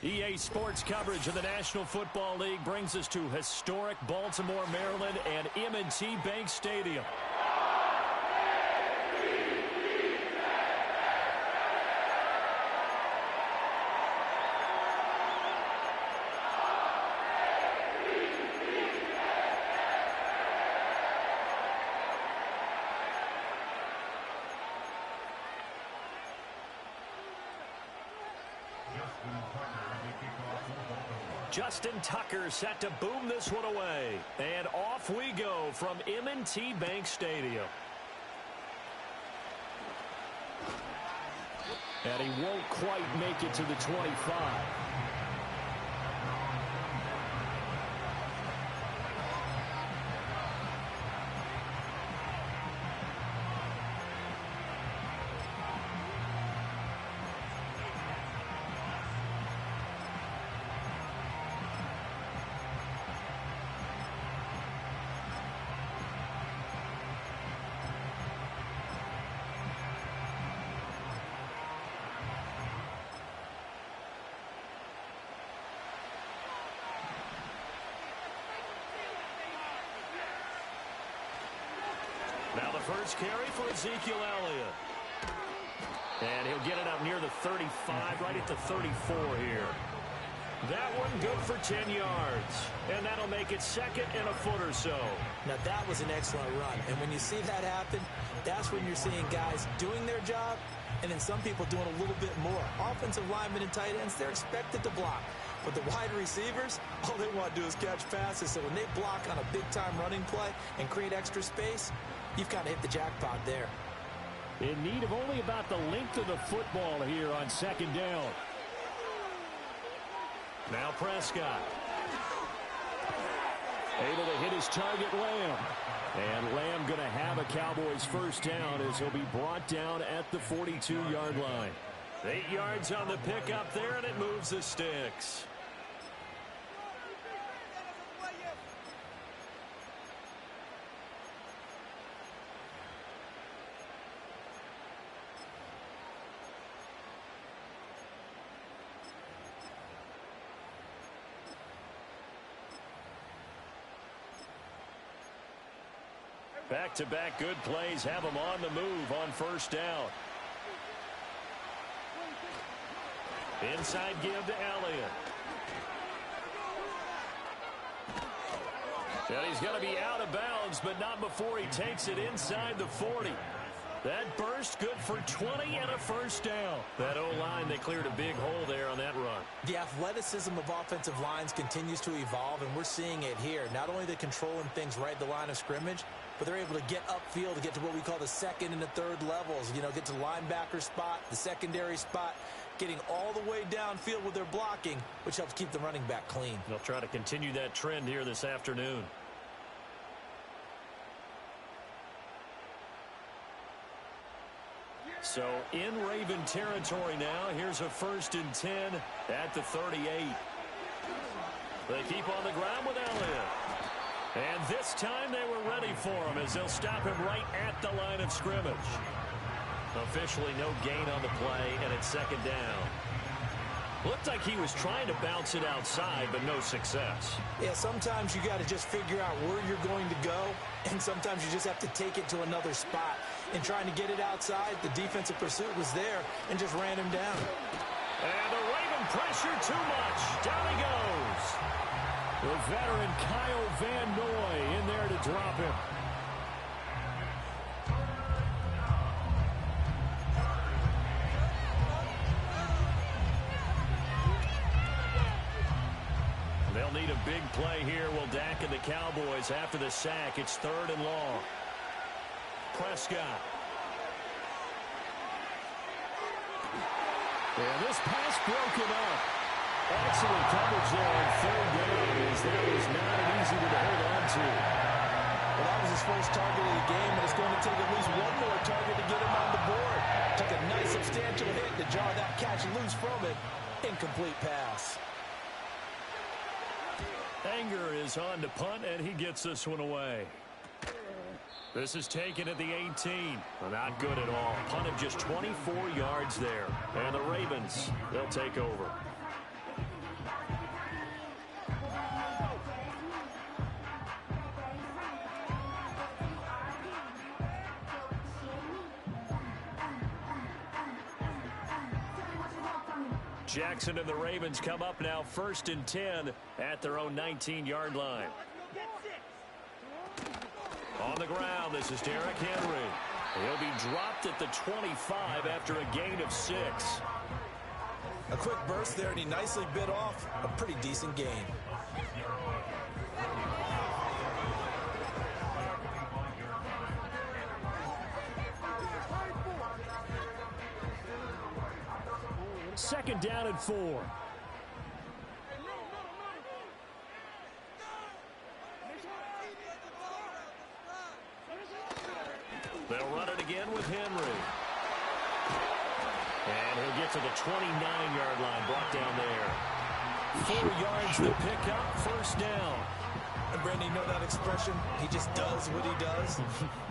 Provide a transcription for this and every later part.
EA Sports coverage of the National Football League brings us to historic Baltimore, Maryland, and M&T Bank Stadium. Justin Tucker set to boom this one away. And off we go from M&T Bank Stadium. And he won't quite make it to the 25. Now the first carry for Ezekiel Elliott. And he'll get it up near the 35, right at the 34 here. That one good for 10 yards. And that'll make it second and a foot or so. Now that was an excellent run. And when you see that happen, that's when you're seeing guys doing their job and then some people doing a little bit more. Offensive linemen and tight ends, they're expected to block. But the wide receivers, all they want to do is catch passes. So when they block on a big-time running play and create extra space, you've kind of hit the jackpot there. In need of only about the length of the football here on second down. Now Prescott. Able to hit his target, Lamb. And Lamb going to have a Cowboys first down as he'll be brought down at the 42-yard line. 8 yards on the pickup there, and it moves the sticks. Back-to-back good plays have them on the move on first down. Inside give to Elliott. And he's going to be out of bounds, but not before he takes it inside the 40. That burst good for 20 and a first down. That O-line, they cleared a big hole there on that run. The athleticism of offensive lines continues to evolve, and we're seeing it here. Not only are they controlling things right at the line of scrimmage, but they're able to get upfield to get to what we call the second and the third levels. You know, get to the linebacker spot, the secondary spot, getting all the way downfield with their blocking, which helps keep the running back clean. They'll try to continue that trend here this afternoon. So in Raven territory now. Here's a 1st and 10 at the 38. They keep on the ground with Elliott. And this time they were ready for him as they'll stop him right at the line of scrimmage. Officially no gain on the play, and it's second down. Looked like he was trying to bounce it outside, but no success. Yeah, sometimes you got to just figure out where you're going to go, and sometimes you just have to take it to another spot. In trying to get it outside, the defensive pursuit was there and just ran him down. And the Raven pressure too much. Down he goes. The veteran Kyle Van Noy in there to drop him. They'll need a big play here. Will Dak and the Cowboys after the sack. It's 3rd and long. Prescott. And this pass broken up. Excellent coverage there on 3rd down, as that was not an easy one to hold on to. Well, that was his first target of the game, and it's going to take at least one more target to get him on the board. Took a nice substantial hit to jar that catch loose from it. Incomplete pass. Anger is on to punt, and he gets this one away. This is taken at the 18. Not good at all. Punt of just 24 yards there. And the Ravens, they'll take over. Jackson and the Ravens come up now 1st and 10 at their own 19-yard line. On the ground, this is Derrick Henry. He'll be dropped at the 25 after a gain of 6. A quick burst there, and he nicely bit off a pretty decent gain. Second down and 4. They'll run it again with Henry. And he'll get to the 29-yard line, brought down there. 4 yards to pick up, first down. And Brandon, you know that expression? He just does what he does.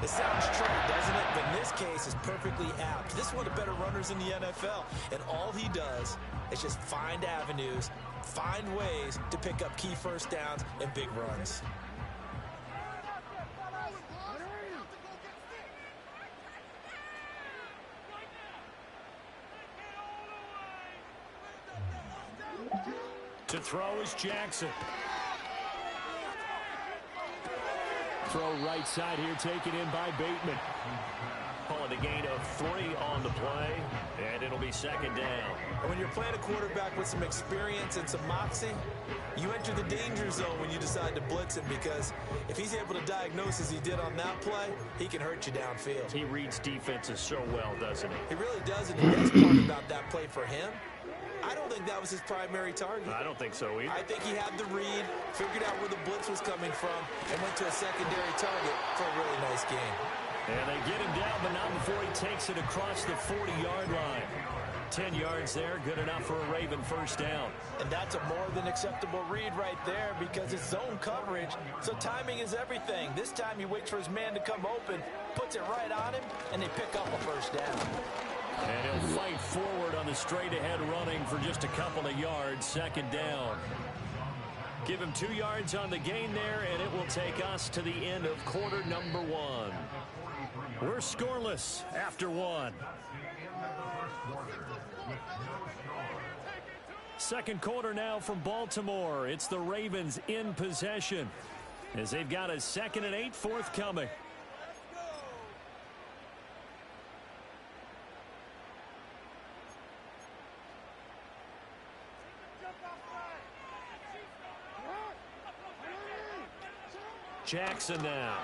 It sounds trite, doesn't it? But in this case, it's perfectly apt. This is one of the better runners in the NFL. And all he does is just find avenues, find ways to pick up key first downs and big runs. To throw is Jackson. Throw right side here, taken in by Bateman. Calling a gain of 3 on the play, and it'll be second down. And when you're playing a quarterback with some experience and some moxie, you enter the danger zone when you decide to blitz him, because if he's able to diagnose as he did on that play, he can hurt you downfield. He reads defenses so well, doesn't he? He really does, and the best part about that play for him, I don't think that was his primary target. I don't think so either. I think he had the read, figured out where the blitz was coming from, and went to a secondary target for a really nice game. And they get him down, but not before he takes it across the 40-yard line. 10 yards there, good enough for a Raven first down. And that's a more than acceptable read right there, because it's zone coverage, so timing is everything. This time he waits for his man to come open, puts it right on him, and they pick up a first down. And he'll fight forward on the straight-ahead running for just a couple of yards, second down. Give him 2 yards on the gain there, and it will take us to the end of quarter number 1. We're scoreless after 1. Second quarter now from Baltimore. It's the Ravens in possession as they've got a 2nd and 8 forthcoming. Jackson now.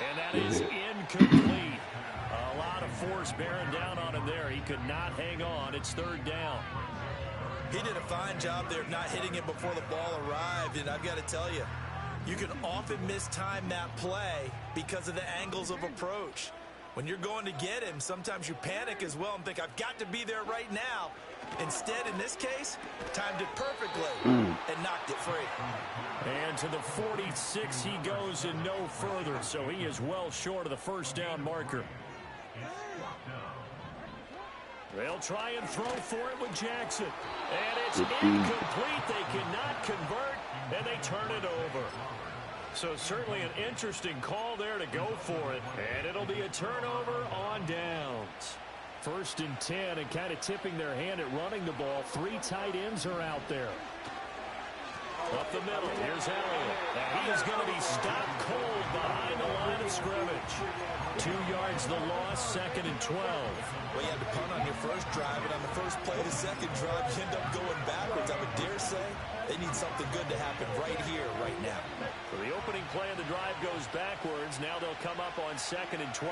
And that is incomplete. A lot of force bearing down on him there. He could not hang on. It's 3rd down. He did a fine job there of not hitting it before the ball arrived, and I've got to tell you, you can often mistime that play because of the angles of approach. When you're going to get him, sometimes you panic as well and think, I've got to be there right now. Instead, in this case, timed it perfectly and knocked it free. And to the 46 he goes and no further, so he is well short of the first down marker. They'll try and throw for it with Jackson. And it's incomplete. They cannot convert, and they turn it over. So certainly an interesting call there to go for it. And it'll be a turnover on downs. 1st and 10, and kind of tipping their hand at running the ball. 3 tight ends are out there. Up the middle, here's Elliott. And he is going to be stopped cold behind the line of scrimmage. 2 yards the loss, 2nd and 12. Well, you had to punt on your first drive, and on the first play of the second drive, you end up going backwards. I would dare say they need something good to happen right here, right now. So the opening play of the drive goes backwards. Now they'll come up on 2nd and 12.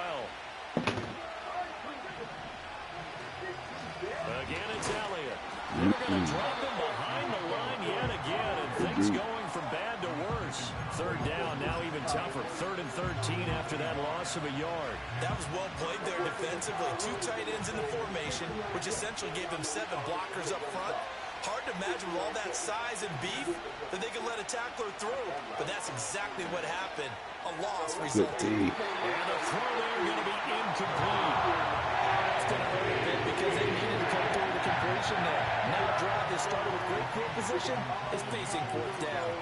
Again, it's Elliott. They're going to drop him behind the line yet again, and things going from bad to worse. 3rd down, now even tougher. 3rd and 13 after that loss of a yard. That was well played there defensively. 2 tight ends in the formation, which essentially gave them 7 blockers up front. Hard to imagine with all that size and beef that they could let a tackler through, but that's exactly what happened. A loss resulting. And the throw there going to be incomplete. It's going to hurt a bit because they needed to come through the completion there. Now a drive that started with great field position is facing 4th down.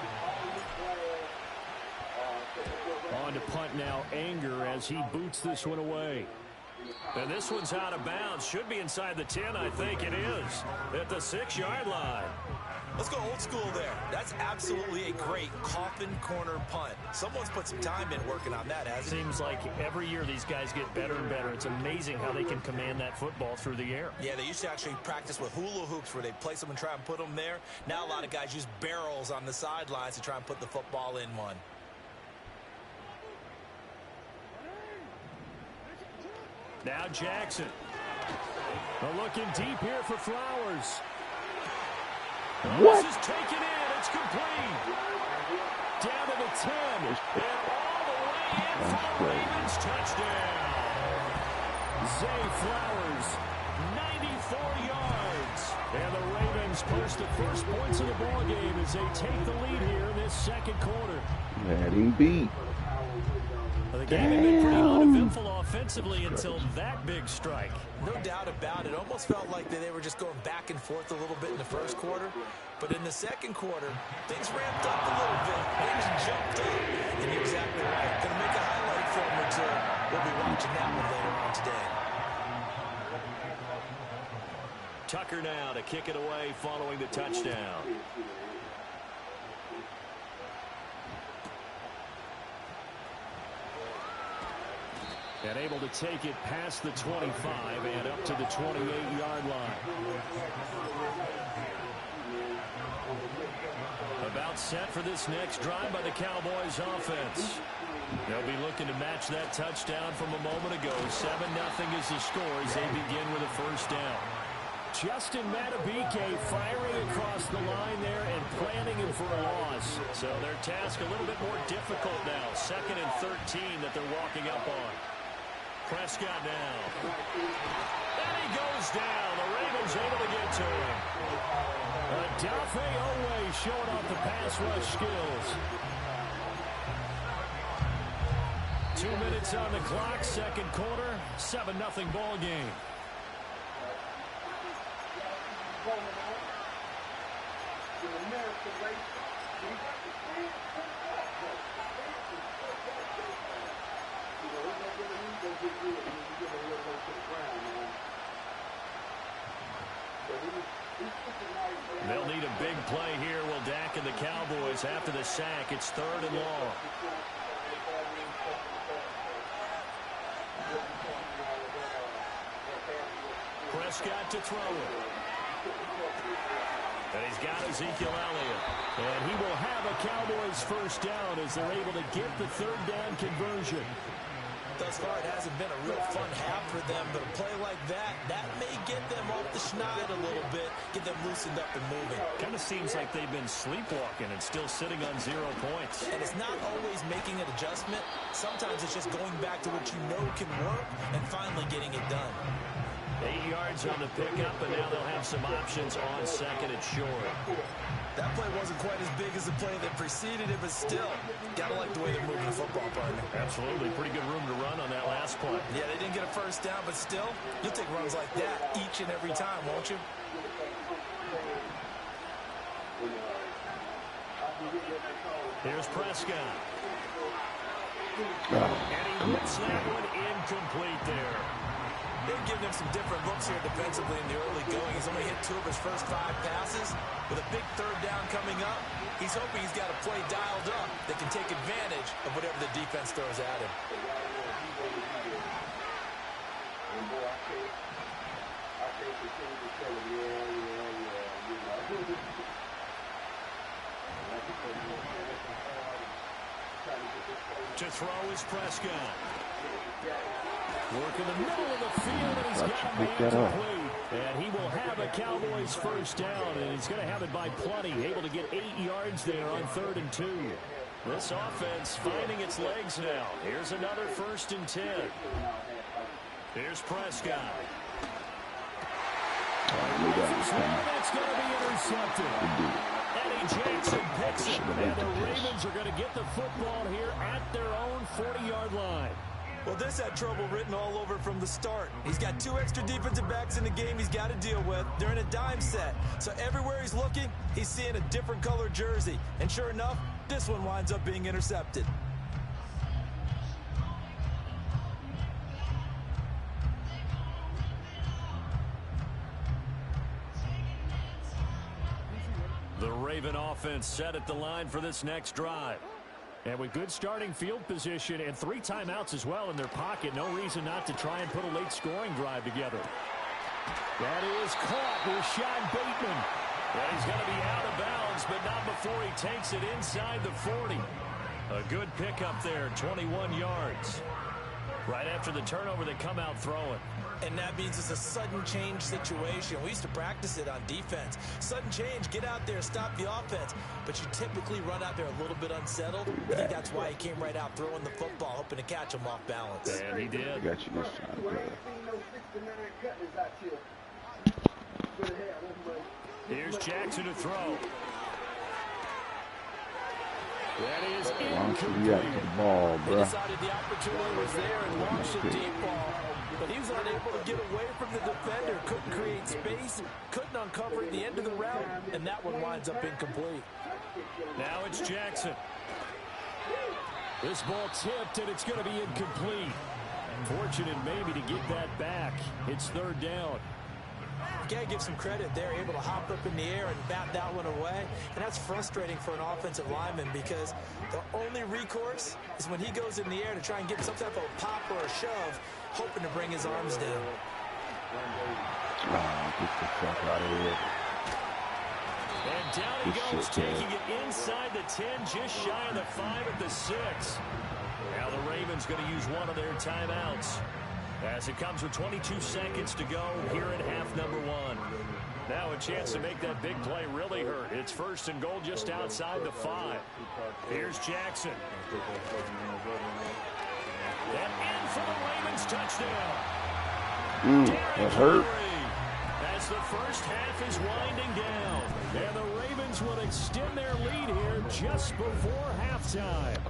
On to punt now, Anger as he boots this one away. And this one's out of bounds. Should be inside the 10, I think it is. At the 6-yard line. Let's go old school there. That's absolutely a great coffin corner punt. Someone's put some time in working on that, hasn't it? Seems like every year these guys get better and better. It's amazing how they can command that football through the air. Yeah, they used to actually practice with hula hoops where they place them and try and put them there. Now a lot of guys use barrels on the sidelines to try and put the football in one. Now Jackson. Looking deep here for Flowers. What? This is taken in. It's complete. Down to the 10. And all the way in for the Ravens. Touchdown. Zay Flowers, 94 yards. And the Ravens post the first points of the ball game as they take the lead here in this second quarter. Had him beat. The game had been pretty uneventful offensively until that big strike. No doubt about it. Almost felt like they were just going back and forth a little bit in the first quarter. But in the second quarter, things ramped up a little bit. Things jumped up. And you're exactly right. Going to make a highlight film or two. We'll be watching that one later on today. Tucker now to kick it away following the touchdown. And able to take it past the 25 and up to the 28-yard line. About set for this next drive by the Cowboys offense. They'll be looking to match that touchdown from a moment ago. 7-0 is the score as they begin with a first down. Justin Matabike firing across the line there and planting him for a loss. So their task a little bit more difficult now. 2nd and 13 that they're walking up on. Prescott now. And he goes down. The Ravens able to get to him. Adolphe Owe showing off the pass rush skills. 2 minutes on the clock, second quarter, 7-0 ball game. They'll need a big play here. Will Dak and the Cowboys after the sack. It's 3rd and long. Prescott to throw it. And he's got Ezekiel Elliott. And he will have a Cowboys first down as they're able to get the 3rd down conversion. Thus far, it hasn't been a real fun half for them, but a play like that may get them off the schneid a little bit, get them loosened up and moving. Kind of seems like they've been sleepwalking and still sitting on 0 points. And it's not always making an adjustment. Sometimes it's just going back to what you know can work and finally getting it done. 8 yards on the pickup, and now they'll have some options on 2nd and short. That play wasn't quite as big as the play that preceded it, but still, gotta like the way they're moving the football, partner. Absolutely. Pretty good room to run on that last play. Yeah, they didn't get a first down, but still, you'll take runs like that each and every time, won't you? Here's Prescott. And he hits that one incomplete there. They've given him some different looks here defensively in the early going. He's only hit 2 of his first 5 passes. With a big 3rd down coming up, he's hoping he's got a play dialed up that can take advantage of whatever the defense throws at him. To throw is Prescott. Work in the middle of the field, and he's got a man complete. And he will have a Cowboys first down, and he's going to have it by plenty. Able to get 8 yards there on 3rd and 2. This offense finding its legs now. Here's another 1st and 10. Here's Prescott. That's going to be intercepted. Eddie Jackson picks it, and the Ravens are going to get the football here at their own 40-yard line. Well, this had trouble written all over from the start. He's got 2 extra defensive backs in the game he's got to deal with. They're in a dime set. So everywhere he's looking, he's seeing a different color jersey. And sure enough, this one winds up being intercepted. Raven offense set at the line for this next drive. And with good starting field position and 3 timeouts as well in their pocket, no reason not to try and put a late scoring drive together. That is caught. Rashad Bateman. And he's going to be out of bounds, but not before he takes it inside the 40. A good pickup there, 21 yards. Right after the turnover, they come out throwing. And that means it's a sudden change situation. We used to practice it on defense. Sudden change, get out there, stop the offense. But you typically run out there a little bit unsettled. I think that's why he came right out throwing the football, hoping to catch him off balance. And he did. I got you this time, brother. Here's Jackson to throw. That is incomplete. The ball, He decided the opportunity was there and launched a deep ball. But he was unable to get away from the defender. Couldn't create space. Couldn't uncover at the end of the route. And that one winds up incomplete. Now it's Jackson. This ball tipped, and it's going to be incomplete. Fortunate maybe to get that back. It's 3rd down. You gotta give some credit. They're able to hop up in the air and bat that one away. And that's frustrating for an offensive lineman because the only recourse is when he goes in the air to try and get some type of pop or a shove, hoping to bring his arms down. Get the fuck out of here. And down he goes, taking it inside the 10, just shy of the 5 at the 6. Now the Ravens going to use one of their timeouts as it comes with 22 seconds to go here in half number 1. Now a chance to make that big play really hurt. It's 1st and goal just outside the 5. Here's Jackson. And in for the Ravens touchdown. That hurt. As the first half is winding down. And the Ravens will extend their lead here just before halftime.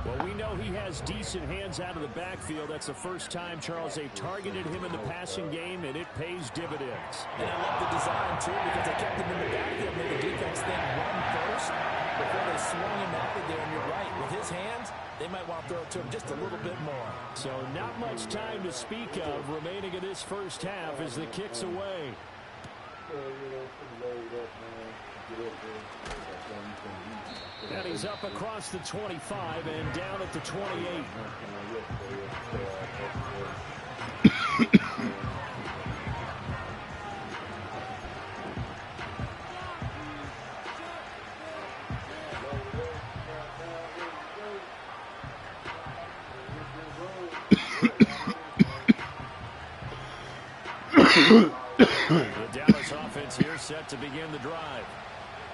Well, we know he has decent hands out of the backfield. That's the first time, Charles, they've targeted him in the passing game, and it pays dividends. And I love the design, too, because they kept him in the backfield, made the defense then run first before they swung him out of there. And you're right, with his hands, they might want to throw it to him just a little bit more. So not much time to speak of remaining in this first half as the kick's away. And he's up across the 25 and down at the 28. The Dallas offense here set to begin the drive.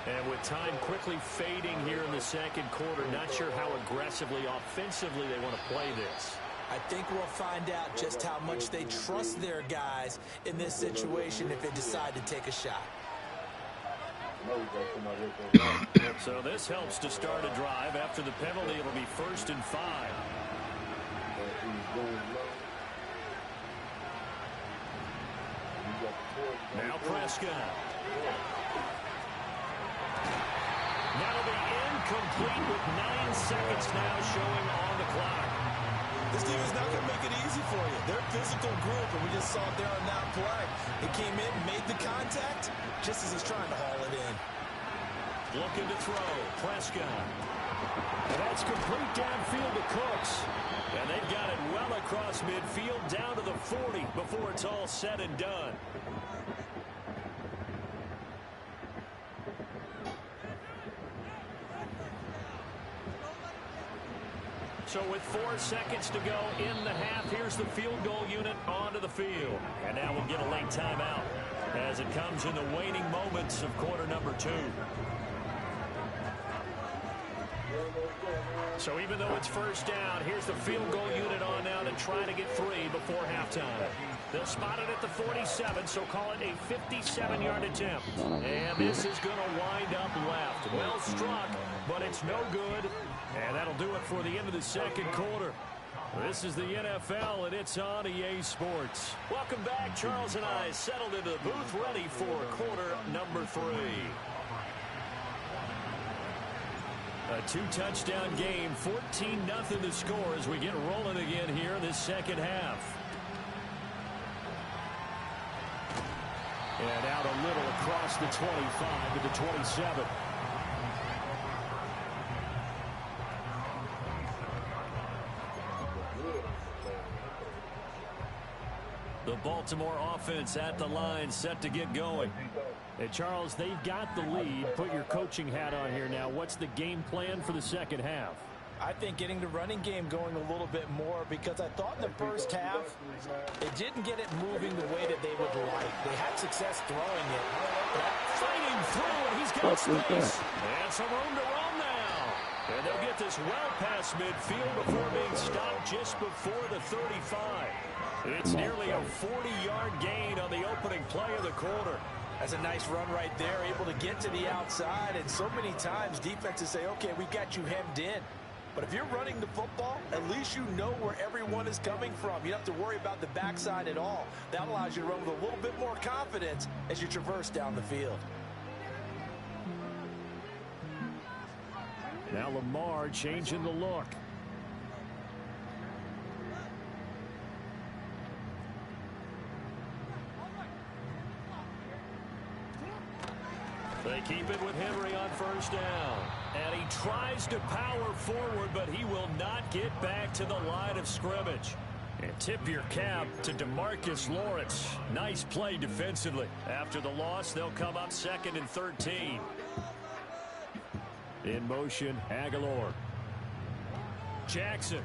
And with time quickly fading here in the second quarter, not sure how aggressively, offensively they want to play this. I think we'll find out just how much they trust their guys in this situation if they decide to take a shot. So this helps to start a drive. After the penalty, it'll be 1st and 5. Now Prescott. That'll be incomplete with 9 seconds now showing on the clock. This team is not going to make it easy for you. They're a physical group, and we just saw it there on that play. They came in, made the contact, just as he's trying to haul it in. Looking to throw. Prescott. And that's complete downfield to Cooks. And they've got it well across midfield down to the 40 before it's all said and done. So with 4 seconds to go in the half, here's the field goal unit onto the field. And now we'll get a late timeout as it comes in the waning moments of quarter number 2. So even though it's 1st down, here's the field goal unit on now to try to get 3 before halftime. They'll spot it at the 47, so call it a 57-yard attempt. And this is going to wind up left. Well struck, but it's no good. And that'll do it for the end of the second quarter. This is the NFL, and it's on EA Sports. Welcome back. Charles and I settled into the booth, ready for quarter number 3. A 2-touchdown game, 14-0 the score as we get rolling again here in this second half. And out a little across the 25 to the 27. The Baltimore offense at the line, set to get going. Hey, Charles, they've got the lead. Put your coaching hat on here now. What's the game plan for the second half? I think getting the running game going a little bit more, because I thought in the first half they didn't get it moving the way that they would like. They had success throwing it. Fighting through, and he's got space. And some room to run now. And they'll get this well past midfield before being stopped just before the 35. It's nearly a 40-yard gain on the opening play of the quarter. That's a nice run right there, able to get to the outside. And so many times defenses say, okay, we got you hemmed in. But if you're running the football, at least you know where everyone is coming from. You don't have to worry about the backside at all. That allows you to run with a little bit more confidence as you traverse down the field. Now Lamar changing the look. They keep it with Henry on first down. And he tries to power forward, but he will not get back to the line of scrimmage. And tip your cap to DeMarcus Lawrence. Nice play defensively. After the loss, they'll come up 2nd and 13. In motion, Aguilar. Jackson.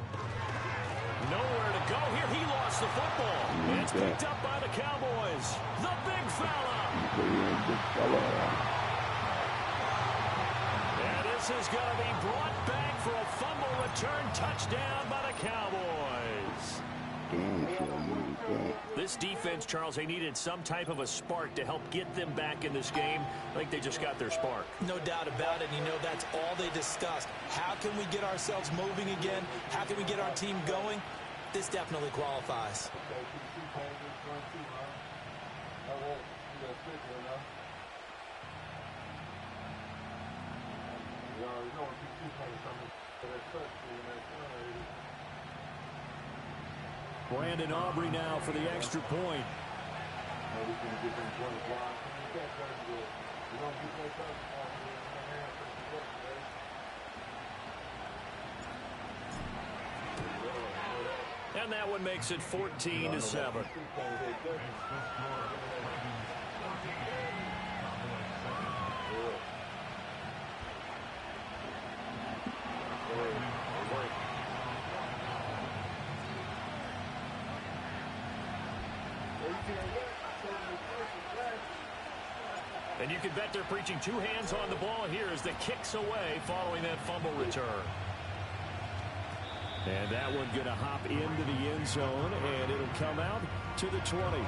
Nowhere to go here. He lost the football. It's picked up by the Cowboys. The big fella. And this is going to be brought back for a fumble return touchdown by the Cowboys. This defense, Charles, they needed some type of a spark to help get them back in this game. I think they just got their spark. No doubt about it. You know, that's all they discussed. How can we get ourselves moving again? How can we get our team going? This definitely qualifies. Brandon Aubrey now for the extra point. And that one makes it 14-7. And you can bet they're preaching two hands on the ball here as the kicks away following that fumble return. And that one going to hop into the end zone, and it'll come out to the 20.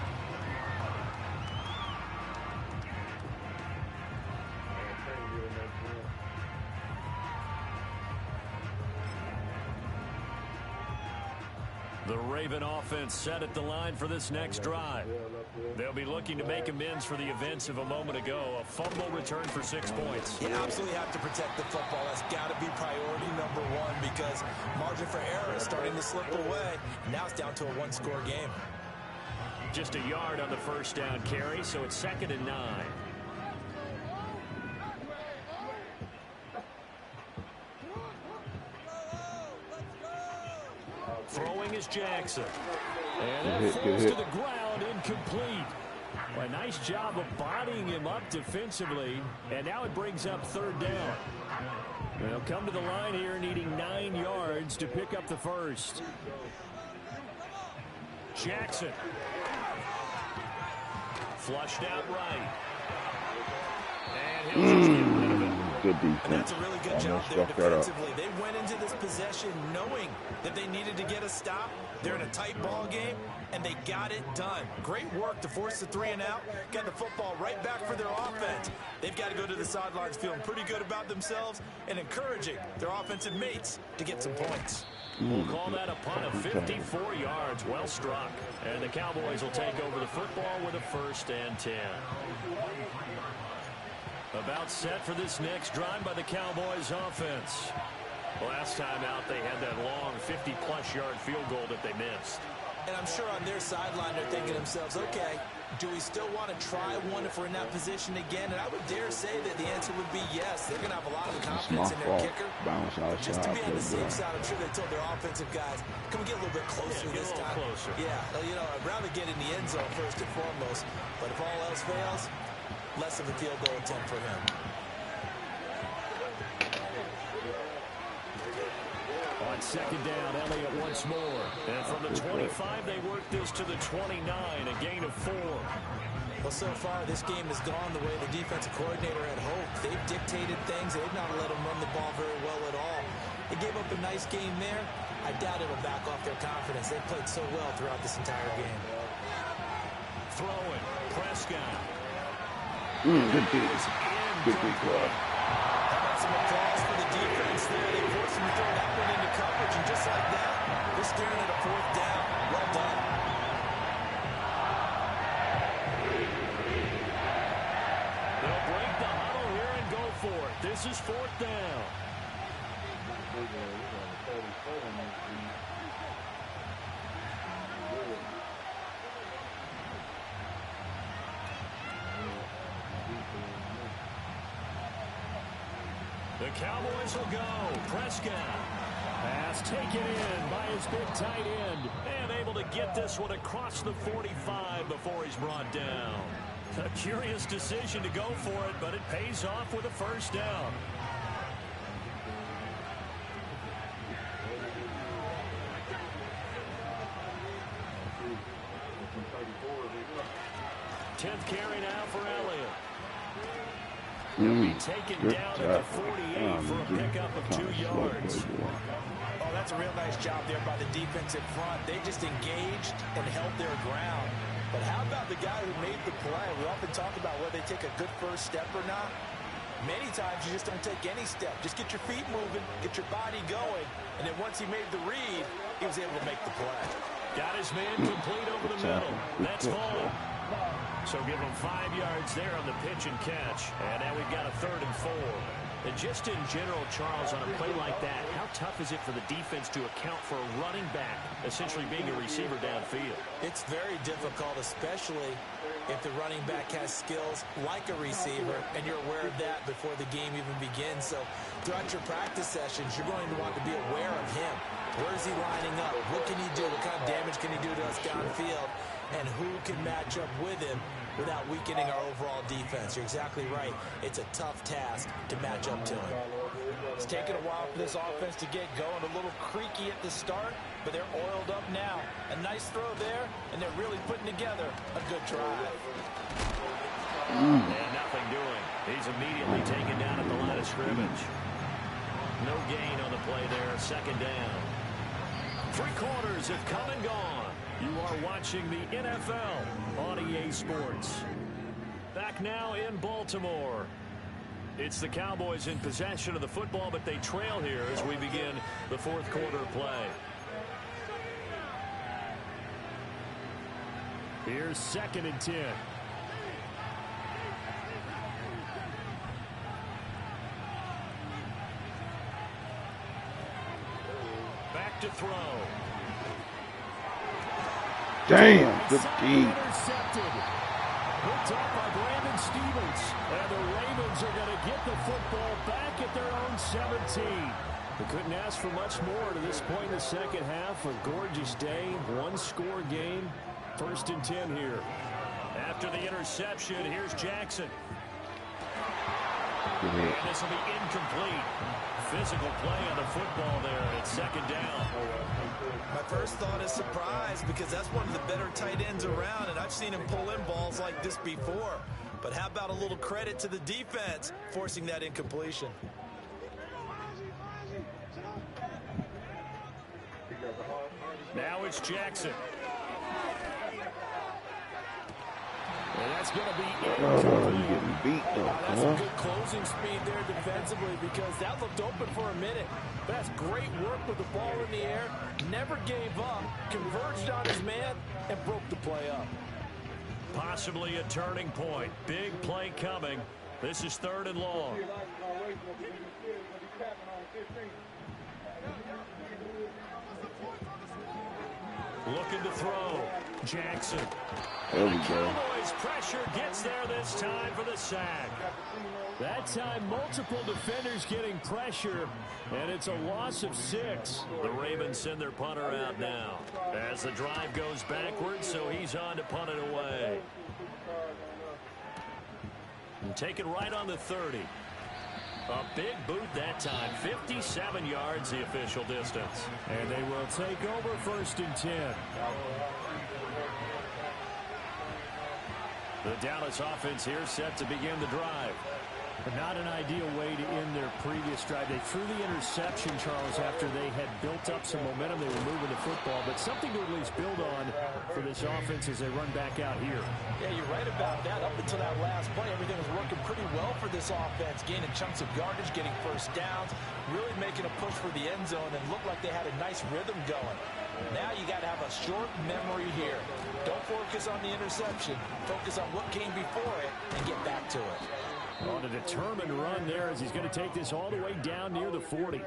The Raven offense set at the line for this next drive. They'll be looking to make amends for the events of a moment ago. A fumble return for 6 points. You absolutely have to protect the football. That's got to be priority number one, because margin for error is starting to slip away. Now it's down to a one-score game. Just a yard on the first down carry, so it's 2nd and 9. Throwing is Jackson. And that falls to the ground, incomplete. Well, a nice job of bodying him up defensively, and now it brings up 3rd down. They'll come to the line here needing 9 yards to pick up the first. Jackson. Flushed out right. And he'll just get rid of it. Good defense. And that's a really good job there defensively. They went into this possession knowing that they needed to get a stop. They're in a tight ball game, and they got it done. Great work to force the 3 and out, get the football right back for their offense. They've got to go to the sidelines feeling pretty good about themselves and encouraging their offensive mates to get some points. We'll call that a punt of 54 yards. Well struck. And the Cowboys will take over the football with a 1st and 10. About set for this next drive by the Cowboys offense. Last time out, they had that long 50-plus yard field goal that they missed. And I'm sure on their sideline they're thinking to themselves, okay, do we still want to try one if we're in that position again? And I would dare say that the answer would be yes. They're going to have a lot of confidence in their kicker. Just to be on the safe side, I'm sure they told their offensive guys, can we get a little bit closer this time? Closer. Yeah, you know, I'd rather get in the end zone first and foremost. But if all else fails, less of a field goal attempt for him. On second down, Elliott once more. And from the 25, they work this to the 29, a gain of 4. Well, so far, this game has gone the way the defensive coordinator had hoped. They've dictated things. They've not let them run the ball very well at all. They gave up a nice game there. I doubt it'll back off their confidence. They played so well throughout this entire game. Throwing, Prescott. Good D. Good D club. How about some applause for the defense there? They forced him to throw that one into coverage, and just like that, they're staring at a 4th down. Well done. They'll break the huddle here and go for it. This is 4th down. The Cowboys will go. Prescott. Pass taken in by his big tight end. And able to get this one across the 45 before he's brought down. A curious decision to go for it, but it pays off with a 1st down. Tenth carry now for Elliott. He'll be taken down at the 48 for a pickup of 2 yards. Oh, that's a real nice job there by the defensive front. They just engaged and held their ground. But how about the guy who made the play? We often talk about whether they take a good first step or not. Many times you just don't take any step. Just get your feet moving, get your body going. And then once he made the read, he was able to make the play. Got his man complete over the middle. That's full. So give him 5 yards there on the pitch and catch. And now we've got a 3rd and 4. And just in general, Charles, on a play like that, how tough is it for the defense to account for a running back essentially being a receiver downfield? It's very difficult, especially if the running back has skills like a receiver, and you're aware of that before the game even begins. So throughout your practice sessions, you're going to want to be aware of him. Where is he lining up? What can he do? What kind of damage can he do to us downfield? And who can match up with him without weakening our overall defense? You're exactly right. It's a tough task to match up to him. It's taken a while for this offense to get going. A little creaky at the start, but they're oiled up now. A nice throw there, and they're really putting together a good drive. And nothing doing. He's immediately taken down at the line of scrimmage. No gain on the play there. 2nd down. 3 quarters have come and gone. You are watching the NFL on EA Sports. Back now in Baltimore. It's the Cowboys in possession of the football, but they trail here as we begin the 4th quarter play. Here's 2nd and 10. Back to throw. Damn, good D. Intercepted. Picked up by Brandon Stevens. And the Ravens are going to get the football back at their own 17. They couldn't ask for much more to this point in the second half. A gorgeous day, 1-score game. 1st and 10 here. After the interception, here's Jackson. And this will be incomplete. Physical play on the football there at 2nd down. My first thought is surprise, because that's one of the better tight ends around, and I've seen him pull in balls like this before. But how about a little credit to the defense forcing that incompletion? Now it's Jackson. And that's going to be You getting beat though, That's a good closing speed there defensively, because that looked open for a minute. That's great work with the ball in the air. Never gave up, converged on his man, and broke the play up. possibly a turning point. Big play coming. This is 3rd and long. Looking to throw. Jackson. There we go. Cowboys pressure gets there this time for the sack. That time, multiple defenders getting pressure, and it's a loss of 6. The Ravens send their punter out now as the drive goes backwards, so he's on to punt it away. And take it right on the 30. A big boot that time. 57 yards the official distance. And they will take over 1st and 10. The Dallas offense here set to begin the drive. Not an ideal way to end their previous drive. They threw the interception, Charles, after they had built up some momentum. They were moving the football, but something to at least build on for this offense as they run back out here. Yeah, you're right about that. Up until that last play, everything was working pretty well for this offense, gaining chunks of yardage, getting first downs, really making a push for the end zone, and looked like they had a nice rhythm going. Now you got to have a short memory here. Don't focus on the interception. Focus on what came before it and get back to it. On a determined run there as he's going to take this all the way down near the 40.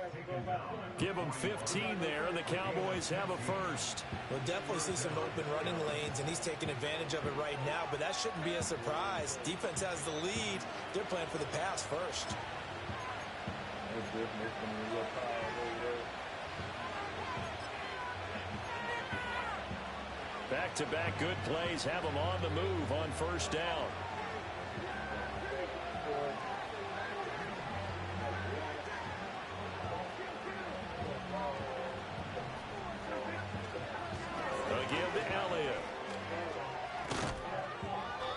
Give them 15 there, and the Cowboys have a first. We'll definitely see some open running lanes, and he's taking advantage of it right now, but that shouldn't be a surprise. Defense has the lead. They're playing for the pass first. Back-to-back good plays have them on the move on 1st down.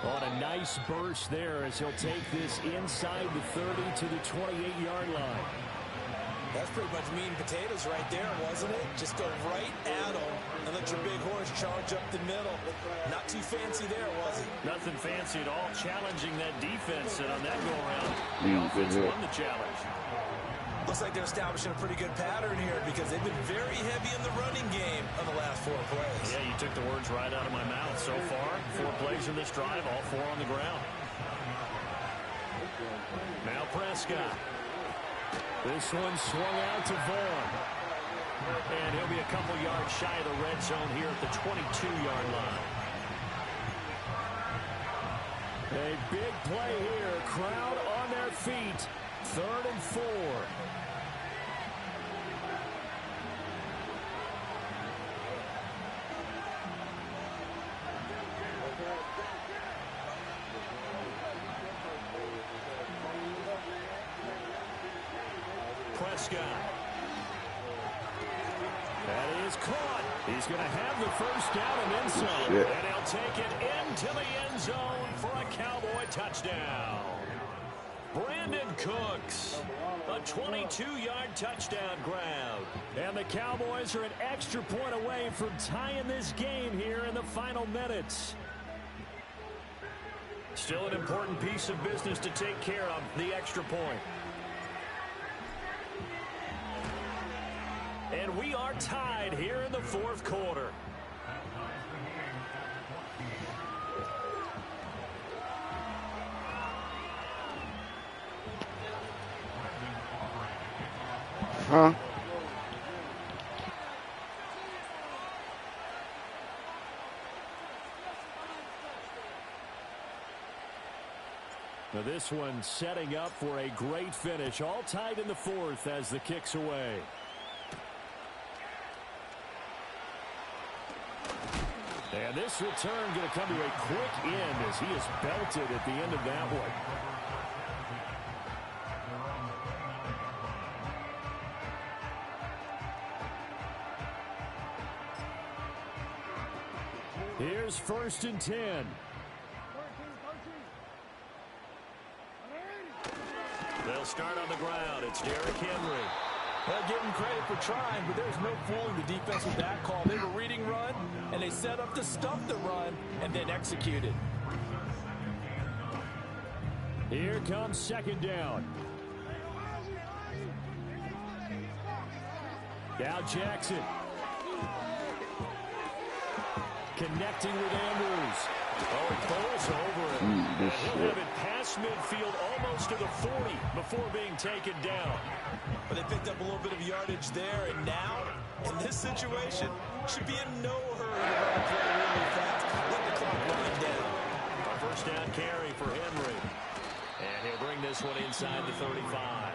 On a nice burst there as he'll take this inside the 30 to the 28-yard line. That's pretty much meat and potatoes right there, wasn't it? Just go right at them and let your big horse charge up the middle. Not too fancy there, was it? Nothing fancy at all. Challenging that defense, and on that go-around, the offense won the challenge. Looks like they're establishing a pretty good pattern here because they've been very heavy in the running game on the last 4 plays. Yeah, you took the words right out of my mouth. So far, 4 plays in this drive, all 4 on the ground. Now Prescott. This one swung out to Vaughn. And he'll be a couple yards shy of the red zone here at the 22-yard line. A big play here. Crowd on their feet. 3rd and 4. Prescott. That is caught. He's going to have the first down and then some. And he'll take it into the end zone for a Cowboy touchdown. Brandon Cooks, a 22-yard touchdown grab. And the Cowboys are an extra point away from tying this game here in the final minutes. Still an important piece of business to take care of, the extra point. And we are tied here in the 4th quarter. Huh? Now this one setting up for a great finish. All tied in the 4th as the kick's away. And this return going to come to a quick end as he is belted at the end of that one. Here's 1st and 10. They'll start on the ground. It's Derrick Henry. Well, give him credit for trying, but there's no fooling the defense with that call. They were reading run, and they set up to stuff the run and then executed. Here comes 2nd down. Now Jackson. Connecting with Andrews. Oh, he falls over it. And he'll have it past midfield almost to the 40 before being taken down. But they picked up a little bit of yardage there, and now, in this situation, should be in no hurry to run the play really fast. Let the clock wind down. A first down carry for Henry. And he'll bring this one inside the 35.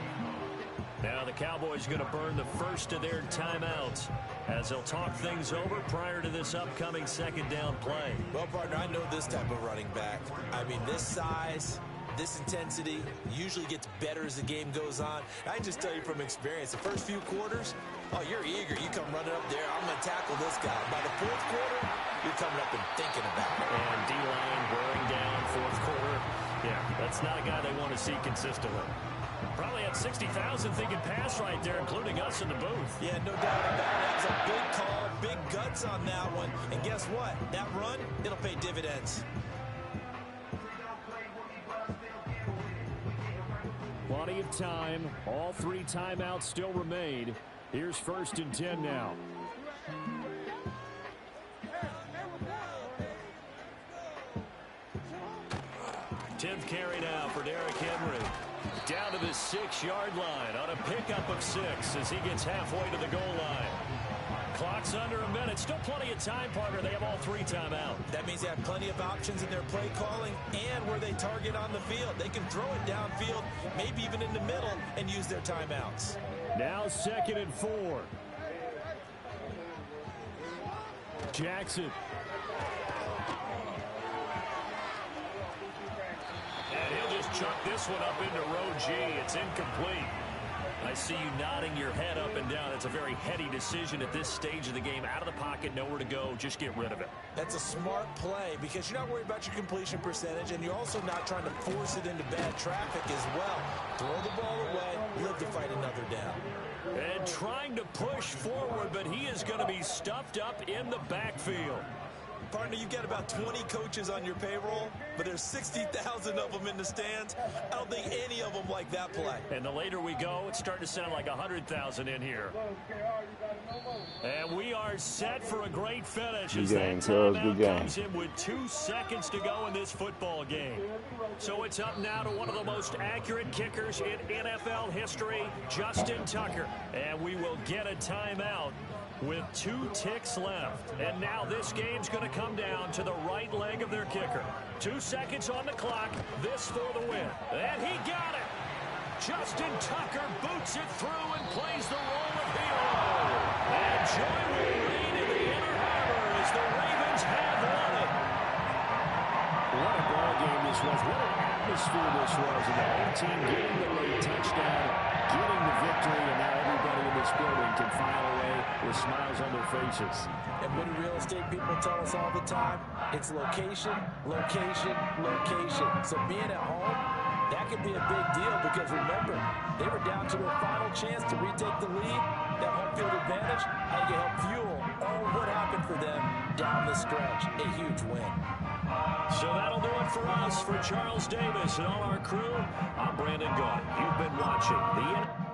Now the Cowboys going to burn the first of their timeouts as they'll talk things over prior to this upcoming second down play. Well, partner, I know this type of running back. I mean, this size, this intensity usually gets better as the game goes on. I can just tell you from experience, the first few quarters, oh, you're eager. You come running up there, I'm going to tackle this guy. By the fourth quarter, you're coming up and thinking about it. And D-line wearing down fourth quarter. Yeah, that's not a guy they want to see consistently. Probably had 60,000 thinking pass right there, including us in the booth. Yeah, no doubt about it. That was a big call, big guts on that one. And guess what? That run, it'll pay dividends. Plenty of time. All 3 timeouts still remain. Here's 1st and 10 now. Tenth carry now for Derrick Henry. Down to the 6-yard line on a pickup of 6 as he gets halfway to the goal line. Clock's under a minute. Still plenty of time, partner. They have all 3 timeouts. That means they have plenty of options in their play calling and where they target on the field. They can throw it downfield, maybe even in the middle, and use their timeouts. Now 2nd and 4. Jackson. And he'll just chuck this one up into row G. It's incomplete. I see you nodding your head up and down. It's a very heady decision at this stage of the game. Out of the pocket, nowhere to go. Just get rid of it. That's a smart play because you're not worried about your completion percentage, and you're also not trying to force it into bad traffic as well. Throw the ball away, live to fight another down. And trying to push forward, but he is going to be stuffed up in the backfield. Partner, you've got about 20 coaches on your payroll, but there's 60,000 of them in the stands. I don't think any of them like that play. And the later we go, it's starting to sound like 100,000 in here. And we are set for a great finish as that timeout comes in with 2 seconds to go in this football game. So it's up now to one of the most accurate kickers in NFL history, Justin Tucker. And we will get a timeout with 2 ticks left. And now this game's going to come down to the right leg of their kicker. 2 seconds on the clock. This for the win. And he got it. Justin Tucker boots it through and plays the role of hero. And joy will reign in the Inner Harbor as the Ravens have won it. What a ball game this was. What an atmosphere this was. And the home team getting the late touchdown, getting the victory, and now everybody in this building can file away with smiles on their faces. And what do real estate people tell us all the time? It's location, location, location. So being at home, that could be a big deal because remember, they were down to their final chance to retake the lead. That home field advantage, how you help fuel all what happened for them down the stretch. A huge win. So that'll do it for us. For Charles Davis and all our crew, I'm Brandon Gaudin. You've been watching the